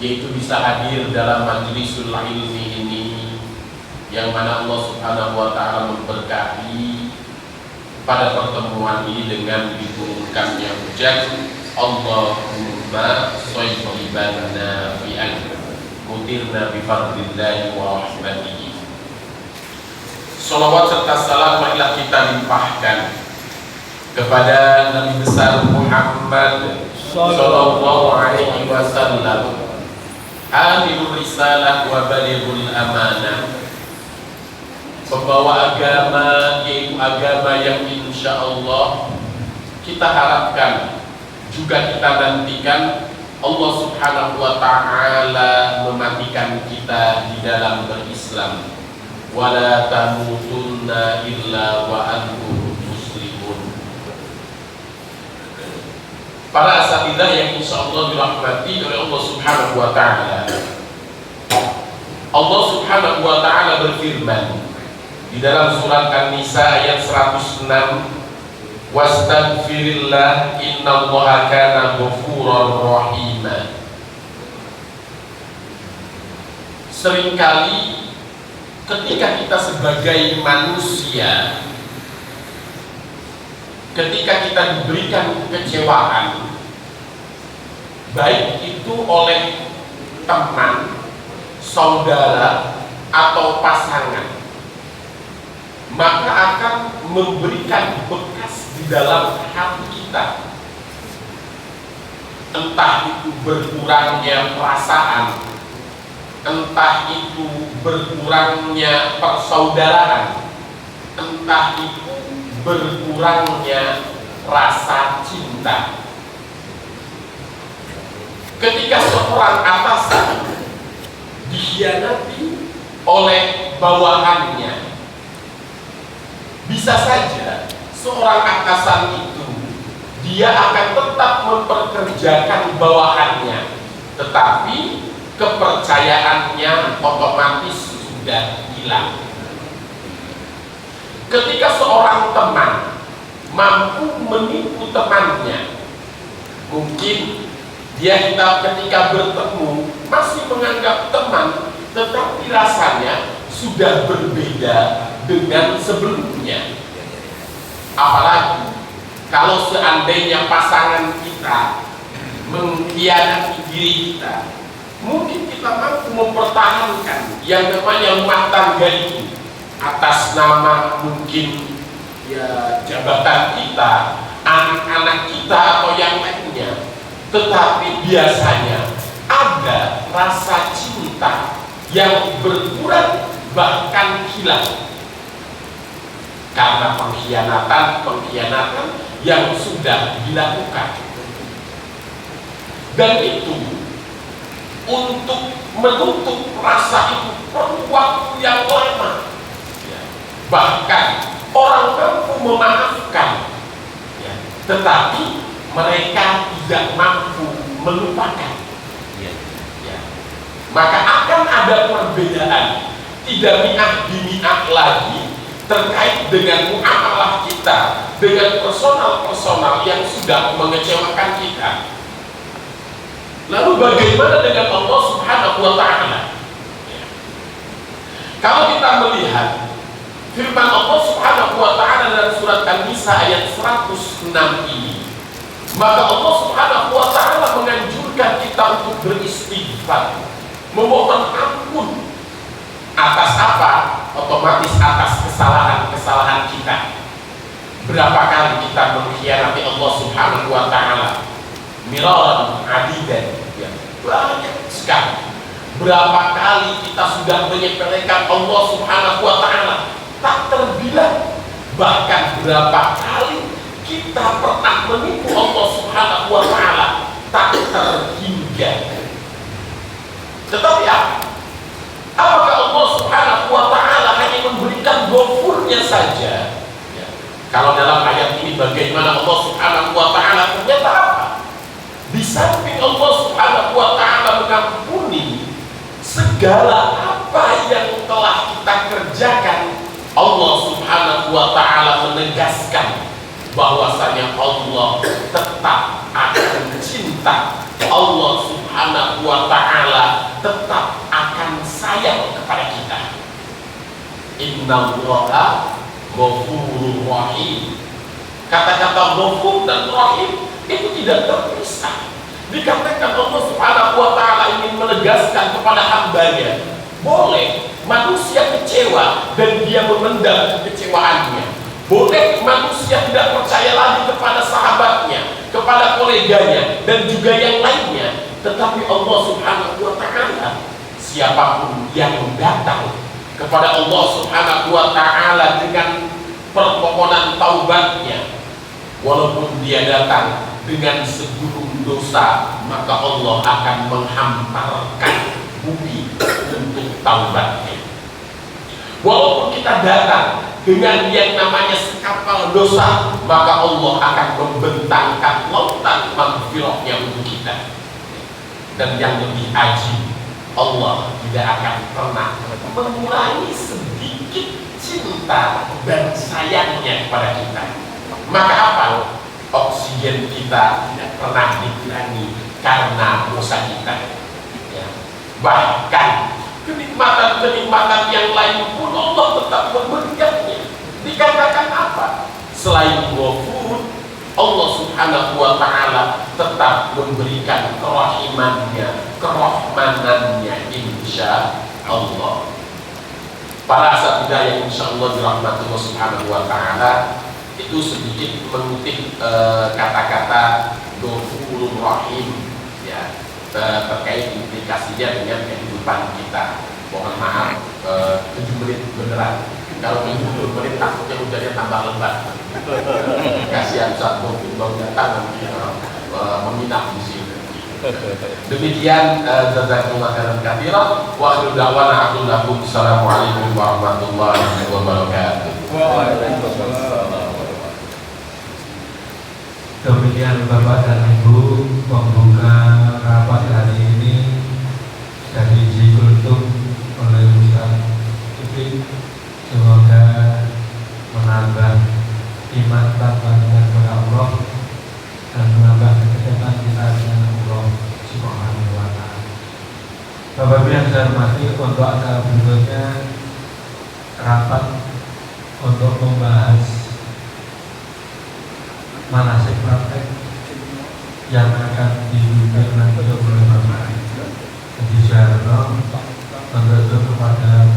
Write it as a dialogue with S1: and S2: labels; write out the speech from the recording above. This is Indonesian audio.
S1: yaitu bisa hadir dalam majlisul ilmi ini, yang mana Allah Subhanahu wa ta'ala memberkahi pada pertemuan ini dengan diturunkannya hujan. Allahumma shayyiban nafi'an mutirna bifadlillahi wa rahmatihi. Salawat serta salam marilah kita limpahkan kepada Nabi besar Muhammad sallallahu alaihi wasallam, hamilur risalah wa balighul amanah, pembawa agama, yaitu agama yang insya Allah kita harapkan juga kita nantikan Allah Subhanahu wa ta'ala mematikan kita di dalam berislam. Wala tamutunna illa wa antum muslimun. Para asatidzah yang insya Allah dirahmati oleh Allah Subhanahu wa ta'ala, Allah Subhanahu wa ta'ala berfirman di dalam surat An-Nisa ayat 106, wastaghfirillah innallaha kana ghafurar rahima. Seringkali ketika kita sebagai manusia, ketika kita diberikan kekecewaan, baik itu oleh teman, saudara, atau pasangan, maka akan memberikan bekas di dalam hati kita. Entah itu berkurangnya perasaan, entah itu berkurangnya persaudaraan, entah itu berkurangnya rasa cinta. Ketika seorang atasan dikhianati oleh bawahannya, bisa saja seorang atasan itu dia akan tetap memperkerjakan bawahannya, tetapi kepercayaannya otomatis sudah hilang. Ketika seorang teman mampu menipu temannya, mungkin dia ketika bertemu masih menganggap teman, tetapi rasanya sudah berbeda dengan sebelumnya. Apalagi kalau seandainya pasangan kita mengkhianati diri kita, mungkin kita mampu mempertahankan yang namanya rumah tangga ini atas nama mungkin ya jabatan kita, anak-anak kita atau yang lainnya, tetapi biasanya ada rasa cinta yang berkurang bahkan hilang karena pengkhianatan yang sudah dilakukan. Dan itu untuk menutup rasa itu perlu waktu yang lama. Bahkan orang mampu memaafkan, tetapi mereka tidak mampu melupakan. Maka akan ada perbedaan, tidak mi'ah bimi'ah lagi terkait dengan muamalah kita dengan personal yang sudah mengecewakan kita. Lalu bagaimana dengan Allah Subhanahu wa ta'ala? Kalau kita melihat firman Allah Subhanahu wa ta'ala dalam surat An-Nisa ayat 106 ini, maka Allah Subhanahu wa ta'ala menganjurkan kita untuk beristighfar, memohon ampun atas apa? Otomatis atas kesalahan-kesalahan kita. Berapa kali kita mengkhianati Allah Subhanahu wa ta'ala? Miraran adidan, banyak sekali. Berapa kali kita sudah menyepelekan Allah Subhanahu wa ta'ala, tak terbilang. Bahkan berapa kali kita pernah menipu Allah Subhanahu wa ta'ala, tak terhingga. Tetapi apakah Allah Subhanahu wa ta'ala hanya memberikan ghafurnya saja? Kalau dalam ayat ini bagaimana Allah Subhanahu wa ta'ala ternyata apa? Di samping Allah Subhanahu wa ta'ala mengampuni segala apa yang telah kita kerjakan, Allah Subhanahu wa ta'ala menegaskan bahwasanya Allah tetap akan cinta. Allah Subhanahu Subhanahu wa ta'ala tetap akan sayang kepada kita. Innallaha ghafurur rahim. Kata-kata ghafur dan rahim itu tidak terpisah. Dikatakan Allah Subhanahu wa ta'ala ingin menegaskan kepada hambanya, boleh manusia kecewa dan dia memendam kekecewaannya. Boleh manusia tidak percaya lagi kepada sahabatnya, kepada koleganya, dan juga yang lainnya. Tetapi Allah Subhanahu wa ta'ala, siapapun yang datang kepada Allah Subhanahu wa ta'ala dengan permohonan taubatnya, walaupun dia datang dengan segunung dosa, maka Allah akan menghamparkan bumi untuk taubatnya. Walaupun kita datang dengan yang namanya sekapal dosa, maka Allah akan membentangkan lautan maghfirahnya untuk kita. Dan yang lebih ajib, Allah tidak akan pernah mengurangi sedikit cinta dan sayangnya kepada kita. Maka apa? Oksigen kita tidak pernah dikurangi karena dosa kita, ya. Bahkan kenikmatan-kenikmatan yang lain pun Allah tetap memberikannya. Dikatakan apa? Selain ghafur, Allah Subhanahu wa ta'ala tetap memberikan kerahimannya, kerahmanannya, insya Allah. Para asatidzah yang insya Allah dirahmati Allah Subhanahu wa ta'ala, itu sedikit mengutip kata-kata ghafurur rahim, ya, terkait implikasinya dengan kehidupan kita. Mohon maaf, 7 menit beneran. Kalau 70 menit takutnya hujannya tambah lebat. Kasihan saat baru datang nanti menginap di sini. Demikian, jazakumullah khairan katsiran. Wa akhiru da'wana assalamualaikum warahmatullahi wabarakatuh. Waalaikumsalam.
S2: Demikian Bapak dan Ibu pembuka rapat hari ini dari Jikultum oleh Ustaz Upi. Semoga menambah iman takwa kepada Allah dan menambah kedekatan kita dengan Allah Subhanahu wa ta'ala. Bapak Ibu yang saya hormati, untuk acara berikutnya rapat untuk membahas manasik praktek yang akan dipimpin nanti oleh Bapak Haji Suharno, menuju kepada